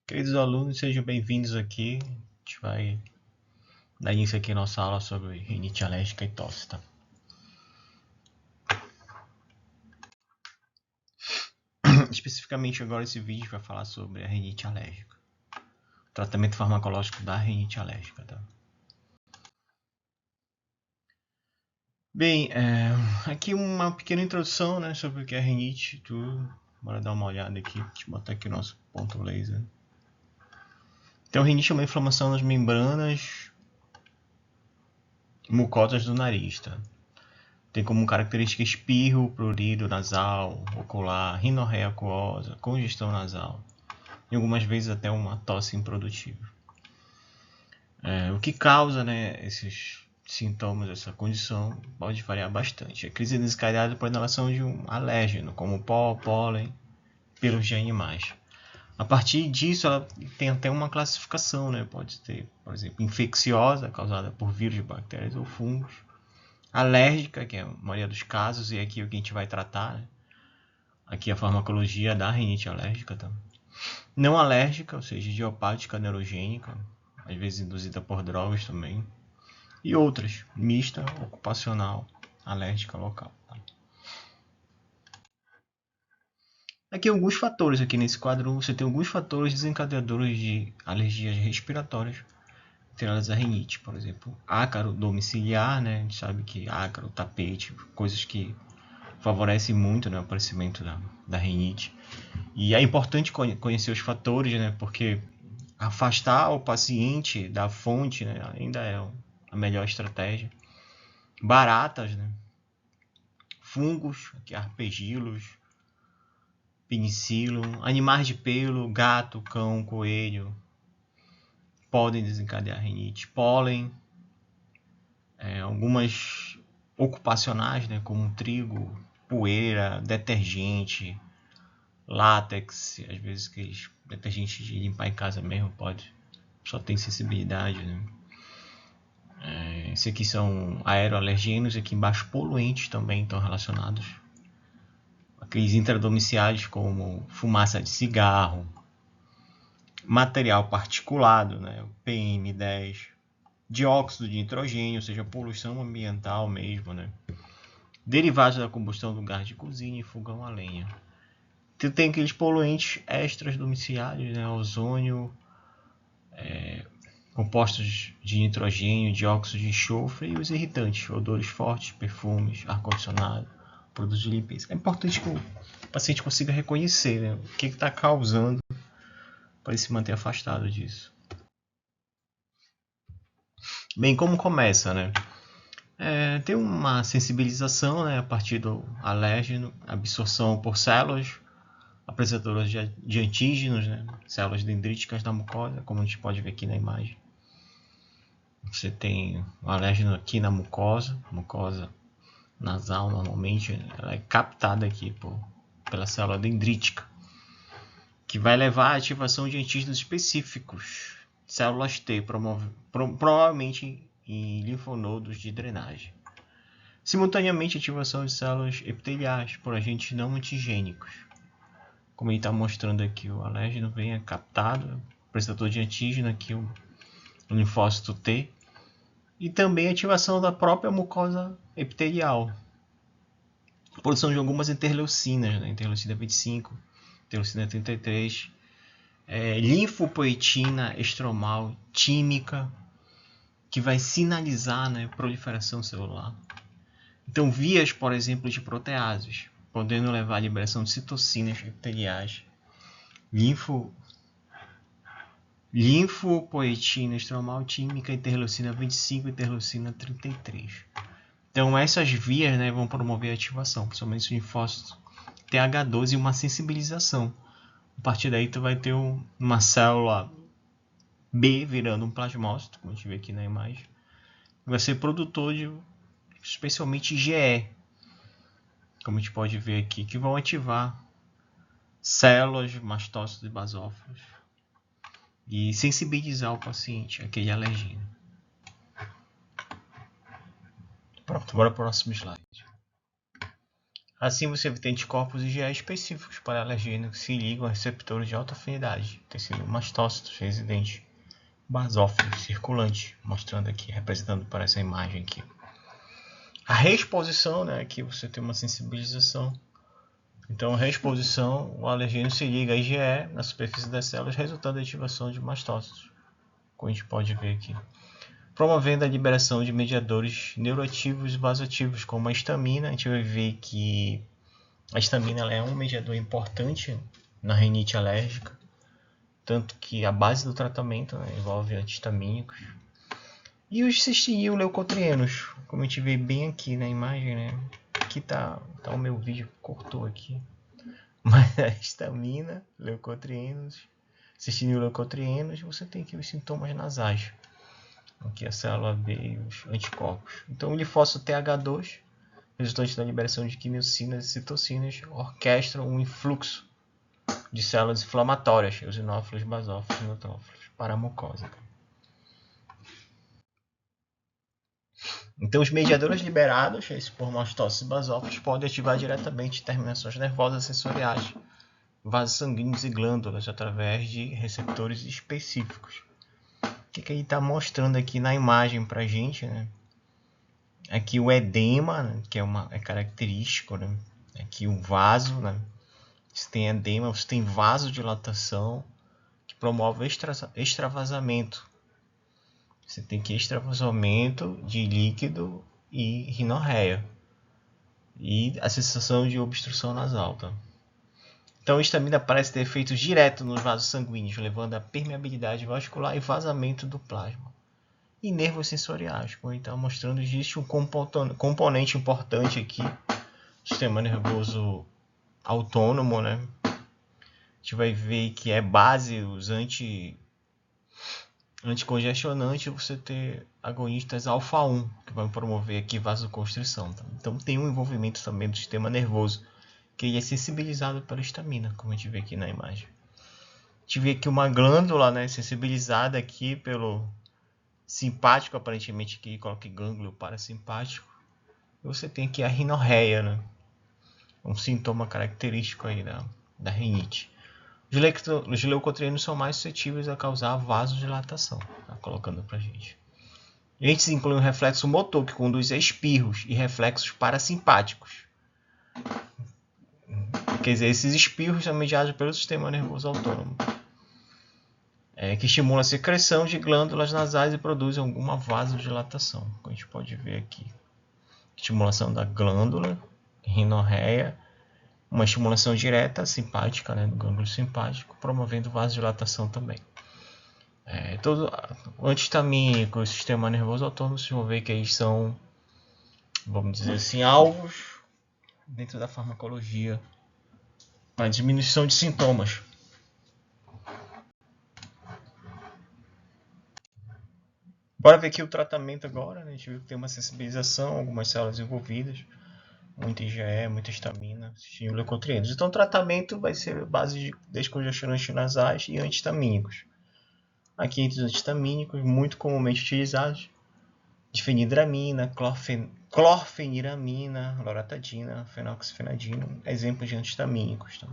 Queridos alunos, sejam bem-vindos aqui. A gente vai dar início aqui à nossa aula sobre rinite alérgica e tosse, tá? Especificamente agora esse vídeo vai falar sobre a rinite alérgica. O tratamento farmacológico da rinite alérgica, tá? Bem, aqui uma pequena introdução, né, sobre o que é rinite, tudo. Bora dar uma olhada aqui. Deixa eu botar aqui o nosso ponto laser. Então, rinite é uma inflamação nas membranas mucosas do nariz, tá? Tem como característica espirro, prurido nasal, ocular, rinorreia aquosa, congestão nasal e algumas vezes até uma tosse improdutiva. O que causa, né, esses sintomas, essa condição, pode variar bastante. A crise é desencadeada por inalação de um alérgeno, como pó, pólen, pelos de animais. A partir disso, ela tem até uma classificação, né? Pode ter, por exemplo, infecciosa, causada por vírus, bactérias ou fungos. Alérgica, que é a maioria dos casos, e aqui é o que a gente vai tratar, né? Aqui a farmacologia da rinite alérgica. Tá? Não alérgica, ou seja, idiopática neurogênica, às vezes induzida por drogas também. E outras, mista, ocupacional, alérgica local. Tá? Aqui alguns fatores, aqui nesse quadro você tem alguns fatores desencadeadores de alergias respiratórias, entre elas a rinite, por exemplo. Ácaro domiciliar, né? A gente sabe que ácaro, tapete, coisas que favorece muito, né, o aparecimento da rinite. E é importante conhecer os fatores, né, porque afastar o paciente da fonte, né, ainda é a melhor estratégia. Baratas, né, fungos, arpegilos, penicillium, animais de pelo, gato, cão, coelho, podem desencadear rinite. Pólen, algumas ocupacionais, né, como trigo, poeira, detergente, látex, às vezes aqueles detergentes de limpar em casa mesmo pode, só tem sensibilidade, né? Esse aqui são aeroalergênios, aqui embaixo poluentes também estão relacionados. Aqueles intradomiciais como fumaça de cigarro, material particulado, né? O PM10, dióxido de nitrogênio, ou seja, poluição ambiental mesmo, né? Derivados da combustão do gás de cozinha e fogão a lenha. Tem aqueles poluentes extras domiciliares, né? Ozônio, compostos de nitrogênio, dióxido de enxofre e os irritantes, odores fortes, perfumes, ar-condicionado, produtos de limpeza. É importante que o paciente consiga reconhecer, né, o que está causando para ele se manter afastado disso. Bem, como começa, né? Tem uma sensibilização, né, a partir do alérgeno, absorção por células apresentadoras de antígenos, né, células dendríticas da mucosa, como a gente pode ver aqui na imagem. Você tem o alérgeno aqui na mucosa nasal, normalmente, ela é captada aqui pela célula dendrítica, que vai levar à ativação de antígenos específicos, células T, provavelmente em linfonodos de drenagem. Simultaneamente, ativação de células epiteliais por agentes não antigênicos. Como ele está mostrando aqui, o alérgeno vem captado, prestador de antígeno aqui, o linfócito T, e também ativação da própria mucosa epitelial. Produção de algumas interleucinas, né? Interleucina 25, interleucina 33, linfopoetina estromal tímica, que vai sinalizar, né, proliferação celular. Então, vias, por exemplo, de proteases, podendo levar à liberação de citocinas epiteliais, linfopoetina estromal tímica, interleucina 25 e interleucina 33. Então, essas vias, né, vão promover a ativação, principalmente o linfócito TH12 e uma sensibilização. A partir daí, tu vai ter uma célula B virando um plasmócito, como a gente vê aqui na imagem. Vai ser produtor de, especialmente IgE, como a gente pode ver aqui, que vão ativar células, mastócitos e basófilos e sensibilizar o paciente àquele alergeno. Pronto, bora para o próximo slide. Assim, você tem anticorpos IgE específicos para alergênio que se ligam a receptores de alta afinidade, tecido mastócitos residentes, basófilos circulantes, mostrando aqui, representando para essa imagem aqui. A reexposição, né, aqui você tem uma sensibilização. Então, a reexposição, o alergênio se liga a IgE na superfície das células, resultando da ativação de mastócitos, como a gente pode ver aqui, promovendo a liberação de mediadores neuroativos e vasoativos, como a histamina. A gente vai ver que a histamina ela é um mediador importante na rinite alérgica, tanto que a base do tratamento, né, envolve antihistamínicos. E os cistinil-leucotrienos, como a gente vê bem aqui na imagem, né? Aqui tá o meu vídeo, cortou aqui. Mas a histamina, leucotrienos, cistinil-leucotrienos, você tem aqui os sintomas nasais. Aqui a célula B e os anticorpos. Então o linfócito TH2, resultante da liberação de quimiocinas e citocinas, orquestram um influxo de células inflamatórias, eosinófilos, basófilos e neutrófilos, para a mucosa. Então os mediadores liberados, esses por mastócitos e basófilos, podem ativar diretamente terminações nervosas sensoriais, vasos sanguíneos e glândulas através de receptores específicos. O que ele está mostrando aqui na imagem para a gente, né? Aqui o edema, né, que é característico, né? Aqui o vaso, né? Você tem edema, você tem vasodilatação, que promove extravasamento. Você tem que extravasamento de líquido e rinorreia. E a sensação de obstrução nasal. Tá? Então a histamina parece ter efeitos diretos nos vasos sanguíneos, levando a permeabilidade vascular e vazamento do plasma. E nervos sensoriais, como ele está mostrando, existe um componente importante aqui, sistema nervoso autônomo, né? A gente vai ver que é base os anticongestionantes, você ter agonistas alfa-1, que vão promover aqui vasoconstrição. Tá? Então tem um envolvimento também do sistema nervoso, que ele é sensibilizado pela histamina, como a gente vê aqui na imagem. A gente vê aqui uma glândula, né, sensibilizada aqui pelo simpático, aparentemente aqui coloca gânglio parasimpático. E você tem aqui a rinorreia, né? Um sintoma característico aí da rinite. Os leucotrienos são mais suscetíveis a causar vasodilatação, tá? Colocando pra gente. Estes incluem um reflexo motor que conduz a espirros e reflexos parasimpáticos. Quer dizer, esses espirros são mediados pelo sistema nervoso autônomo, que estimula a secreção de glândulas nasais e produz alguma vasodilatação, como a gente pode ver aqui. Estimulação da glândula, rinorreia, uma estimulação direta, simpática, né, do gânglio simpático, promovendo vasodilatação também. Todo antihistamínico e sistema nervoso autônomo, vocês vão ver que eles são, vamos dizer assim, alvos dentro da farmacologia para diminuição de sintomas. Bora ver aqui o tratamento agora, né? A gente viu que tem uma sensibilização, algumas células envolvidas, muita IgE, muita histamina, leucotrienos. Então o tratamento vai ser base de descongestionantes nasais e antihistamínicos. Aqui entre os antihistamínicos, muito comumente utilizados, difenidramina, clorfeniramina, loratadina, fenoxifenadina, exemplos de antihistamínicos. Tá?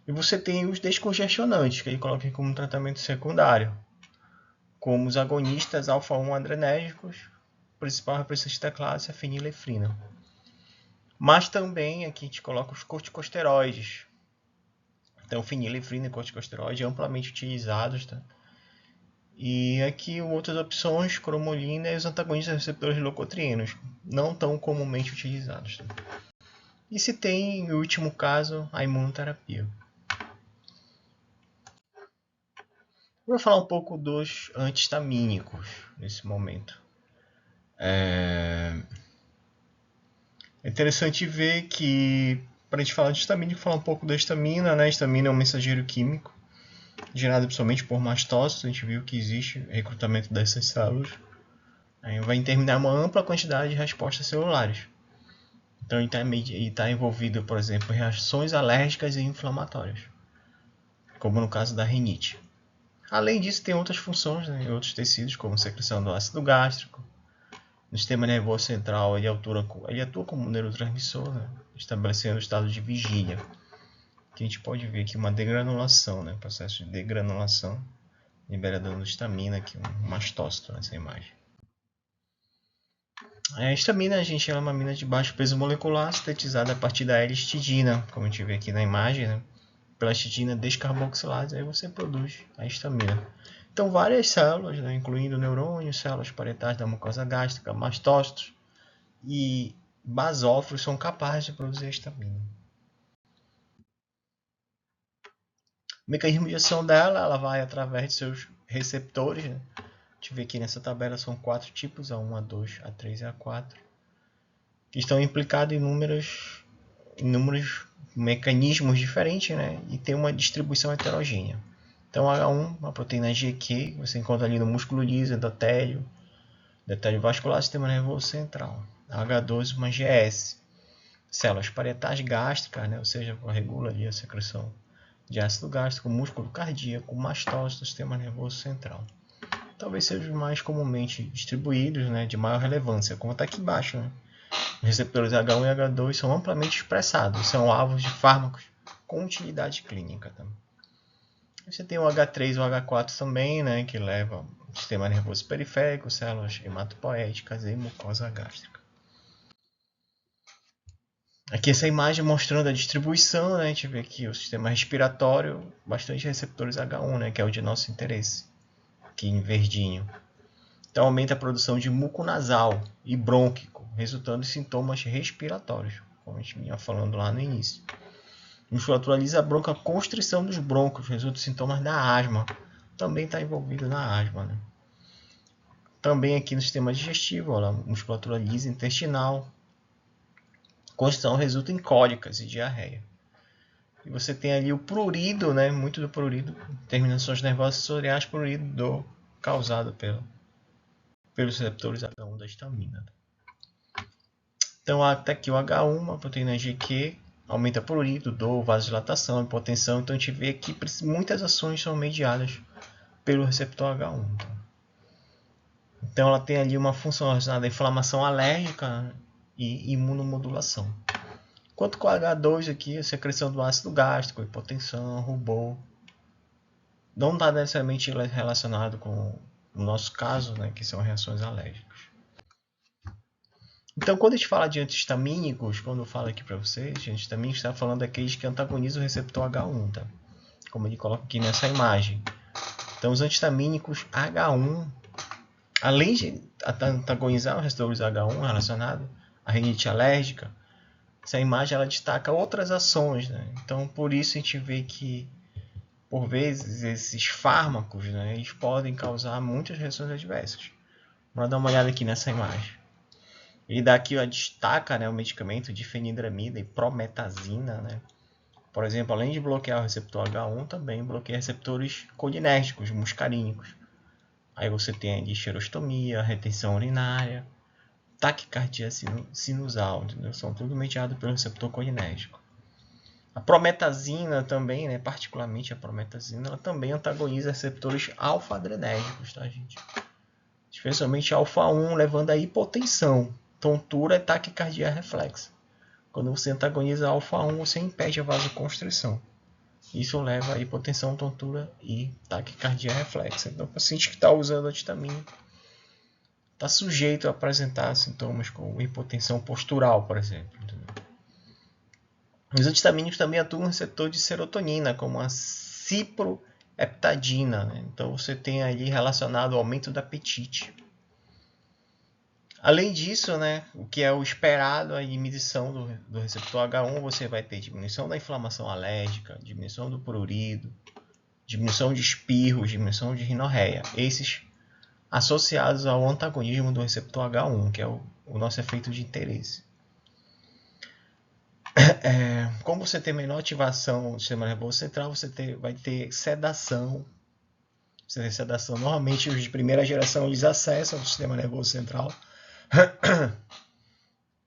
E você tem os descongestionantes, que ele coloca aqui como tratamento secundário, como os agonistas alfa-1 adrenérgicos, principal representante da classe, a fenilefrina. Mas também aqui a gente coloca os corticosteroides. Então, fenilefrina e corticosteroide amplamente utilizados. Tá? E aqui outras opções, cromolina e os antagonistas receptores leucotrienos, não tão comumente utilizados. Tá? E se tem, no último caso, a imunoterapia. Vou falar um pouco dos antihistamínicos nesse momento. É interessante ver que, para a gente falar de histamínico, falar um pouco da histamina. Né? A histamina é um mensageiro químico gerado principalmente por mastócitos. A gente viu que existe recrutamento dessas células. Aí vai determinar uma ampla quantidade de respostas celulares. Então ele está envolvido, por exemplo, em reações alérgicas e inflamatórias, como no caso da rinite. Além disso, tem outras funções, né, em outros tecidos, como secreção do ácido gástrico, no sistema nervoso central, ele atua como neurotransmissor, né? Estabelecendo o estado de vigília. Que a gente pode ver aqui uma degranulação, né? Processo de degranulação, liberador de histamina, aqui um mastócito nessa imagem. A histamina, gente, ela é uma amina de baixo peso molecular sintetizada a partir da L-histidina, como a gente vê aqui na imagem, né? Pela histidina descarboxilase, aí você produz a histamina. Então, várias células, né, incluindo neurônios, células parietais da mucosa gástrica, mastócitos e basófilos, são capazes de produzir a histamina. O mecanismo de ação dela, ela vai através de seus receptores, né? A gente vê aqui nessa tabela são 4 tipos, A1, A2, A3 e A4, que estão implicados em inúmeros mecanismos diferentes, né? E tem uma distribuição heterogênea. Então, H1, uma proteína G que você encontra ali no músculo liso, endotélio vascular, sistema nervoso central. H2, uma GS, células parietais gástricas, né? Ou seja, regula ali a secreção de ácido gástrico, músculo cardíaco, mastócito, sistema nervoso central. Talvez sejam os mais comumente distribuídos, né? De maior relevância, como está aqui embaixo, né? Os receptores H1 e H2 são amplamente expressados, são alvos de fármacos com utilidade clínica também. Você tem o H3 e o H4 também, né, que leva o sistema nervoso periférico, células hematopoéticas e mucosa gástrica. Aqui essa imagem mostrando a distribuição, né, a gente vê aqui o sistema respiratório, bastante receptores H1, né, que é o de nosso interesse, aqui em verdinho. Então aumenta a produção de muco nasal e brônquico, resultando em sintomas respiratórios, como a gente vinha falando lá no início. Musculatura lisa bronca, constrição dos brônquios, resulta em sintomas da asma. Também está envolvido na asma, né? Também aqui no sistema digestivo, olha, musculatura lisa intestinal. Constrição resulta em cólicas e diarreia. E você tem ali o prurido, né? Muito do prurido, terminações nervosas sensoriais, prurido causado pelos receptores H1 da histamina. Então, até aqui o H1, a proteína GQ, aumenta prurido, dor, vasodilatação, hipotensão. Então, a gente vê que muitas ações são mediadas pelo receptor H1. Então, ela tem ali uma função relacionada à inflamação alérgica e imunomodulação. Enquanto com o H2 aqui, a secreção do ácido gástrico, hipotensão, rubor. Não está necessariamente relacionado com o nosso caso, né, que são reações alérgicas. Então, quando a gente fala de antihistamínicos, quando eu falo aqui para vocês, antihistamínicos está falando daqueles que antagonizam o receptor H1, tá? Como ele coloca aqui nessa imagem. Então, os antihistamínicos H1, além de antagonizar os receptores H1 relacionados à rinite alérgica, essa imagem ela destaca outras ações, né? Então, por isso a gente vê que, por vezes, esses fármacos, né, eles podem causar muitas reações adversas. Vamos dar uma olhada aqui nessa imagem. Ele dá aqui, destaca, né, o medicamento de fenidramida e prometazina, né? Por exemplo, além de bloquear o receptor H1, também bloqueia receptores colinérgicos, muscarínicos. Aí você tem ali xerostomia, retenção urinária, taquicardia sinusal, entendeu? São tudo mediados pelo receptor colinérgico. A prometazina também, né, particularmente a prometazina, ela também antagoniza receptores alfa-adrenérgicos, tá, gente? Especialmente alfa-1, levando a hipotensão, tontura e taquicardia reflexa. Quando você antagoniza alfa-1, você impede a vasoconstrição. Isso leva a hipotensão, tontura e taquicardia reflexa. Então, o paciente que está usando antihistamina está sujeito a apresentar sintomas como hipotensão postural, por exemplo. Os antihistamínicos também atuam no receptor de serotonina, como a ciproheptadina, né? Então, você tem ali relacionado ao aumento do apetite. Além disso, né, o que é o esperado, a inibição do receptor H1, você vai ter diminuição da inflamação alérgica, diminuição do prurido, diminuição de espirros, diminuição de rinorreia. Esses associados ao antagonismo do receptor H1, que é o nosso efeito de interesse. Como você tem menor ativação do sistema nervoso central, você vai ter sedação. Você tem sedação. Normalmente, os de primeira geração eles acessam o sistema nervoso central.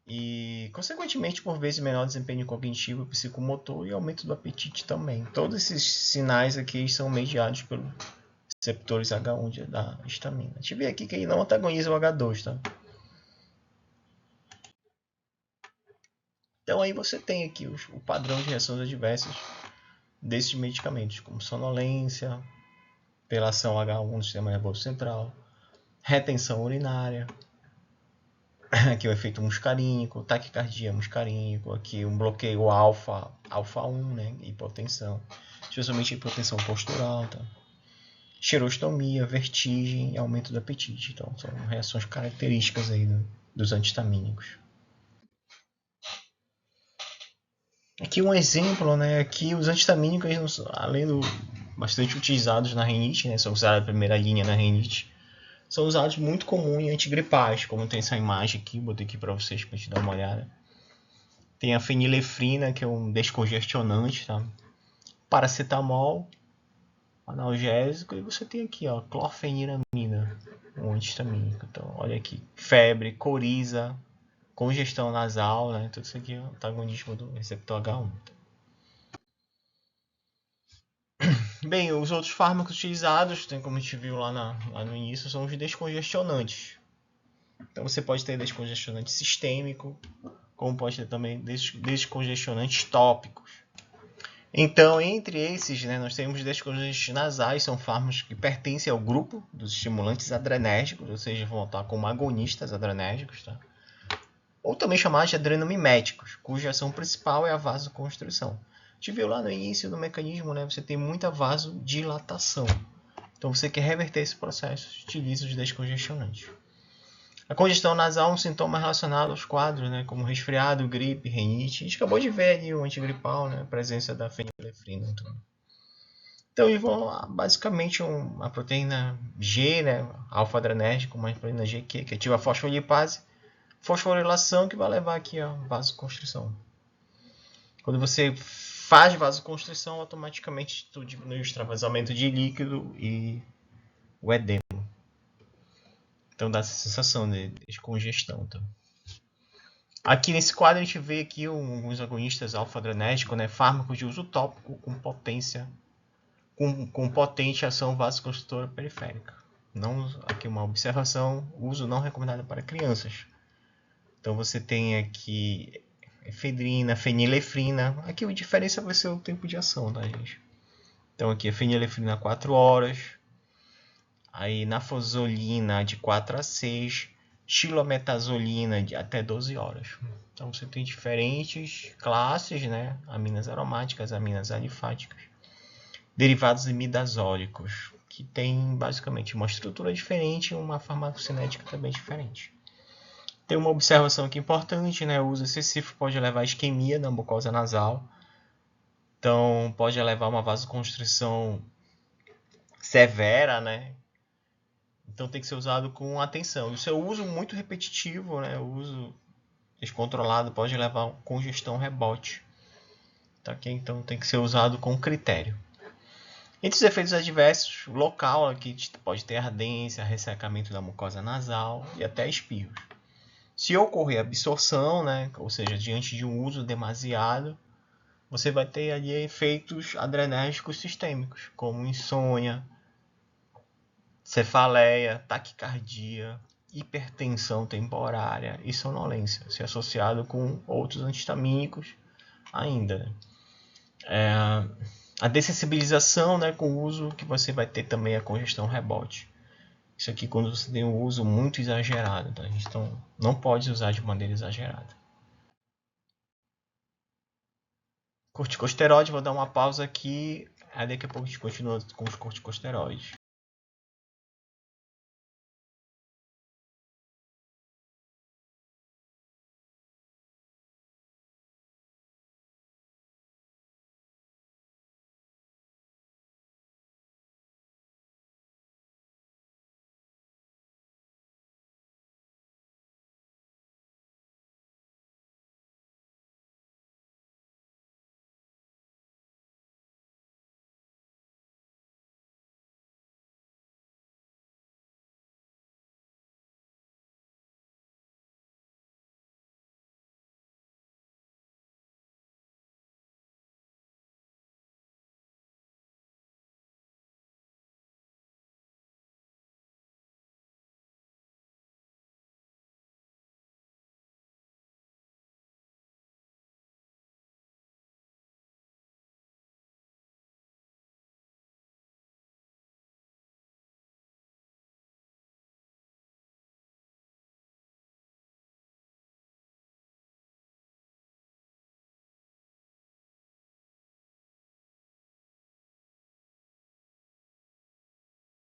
E, consequentemente, por vezes, menor desempenho cognitivo, psicomotor e aumento do apetite também. Todos esses sinais aqui são mediados pelos receptores H1 da histamina. A gente vê aqui que ele não antagoniza o H2, tá? Então aí você tem aqui o padrão de reações adversas desses medicamentos, como sonolência, pela ação H1 no sistema nervoso central, retenção urinária, aqui o efeito muscarínico, taquicardia muscarínico, aqui um bloqueio alfa 1, né, hipotensão, especialmente hipotensão postural, tá? Xerostomia, vertigem e aumento do apetite. Então são reações características aí dos antihistamínicos. Aqui um exemplo, né? Aqui os antihistamínicos, além do bastante utilizados na rinite, né? São usados a primeira linha na rinite. São usados muito comum em antigripais, como tem essa imagem aqui, botei aqui para vocês para gente dar uma olhada. Tem a fenilefrina, que é um descongestionante, tá? Paracetamol, analgésico, e você tem aqui, ó, clorfeniramina, um antihistamínico. Então, olha aqui, febre, coriza, congestão nasal, né? Tudo isso aqui é antagonismo do receptor H1. Bem, os outros fármacos utilizados, como a gente viu lá no início, são os descongestionantes. Então você pode ter descongestionante sistêmico, como pode ter também descongestionantes tópicos. Então, entre esses, né, nós temos descongestionantes nasais, são fármacos que pertencem ao grupo dos estimulantes adrenérgicos, ou seja, vão atuar como agonistas adrenérgicos, tá? Ou também chamados de adrenomiméticos, cuja ação principal é a vasoconstrição. A gente viu lá no início do mecanismo, né, você tem muita vasodilatação. Então, você quer reverter esse processo, utiliza os descongestionantes. A congestão nasal é um sintoma relacionado aos quadros, né, como resfriado, gripe, rinite. A gente acabou de ver ali o antigripal, né, a presença da fenilefrina. Então, basicamente uma proteína G, né, alfa-adrenérgica, uma proteína G que ativa a fosfolipase, fosforilação que vai levar aqui a vasoconstrição. Quando você faz vasoconstrição, automaticamente tu diminui o extravasamento de líquido e o edema. Então dá essa sensação de descongestão. Tá? Aqui nesse quadro a gente vê aqui alguns agonistas alfa-adrenérgicos, né, fármacos de uso tópico com potência, com potente ação vasoconstritora periférica. Não, aqui uma observação, uso não recomendado para crianças. Então você tem aqui efedrina, fenilefrina. Aqui a diferença vai ser o tempo de ação, tá, gente? Então aqui a fenilefrina 4 horas, aí nafazolina de 4 a 6, xilometazolina de até 12 horas. Então você tem diferentes classes, né? Aminas aromáticas, aminas alifáticas, derivados imidazólicos, que tem basicamente uma estrutura diferente e uma farmacocinética também diferente. Tem uma observação aqui importante, né? O uso excessivo pode levar a isquemia da mucosa nasal. Então, pode levar a uma vasoconstrição severa, né? Então, tem que ser usado com atenção. E o seu uso muito repetitivo, né? O uso descontrolado pode levar a congestão rebote. Tá? Então, tem que ser usado com critério. Entre os efeitos adversos, o local aqui pode ter ardência, ressecamento da mucosa nasal e até espirros. Se ocorrer absorção, né, ou seja, diante de um uso demasiado, você vai ter ali efeitos adrenérgicos sistêmicos, como insônia, cefaleia, taquicardia, hipertensão temporária e sonolência, se associado com outros antihistamínicos ainda. Né? A dessensibilização, né, com o uso que você vai ter também a congestão rebote. Isso aqui quando você tem um uso muito exagerado, tá? Então não pode usar de maneira exagerada. Corticosteroide, vou dar uma pausa aqui, aí daqui a pouco a gente continua com os corticosteroides.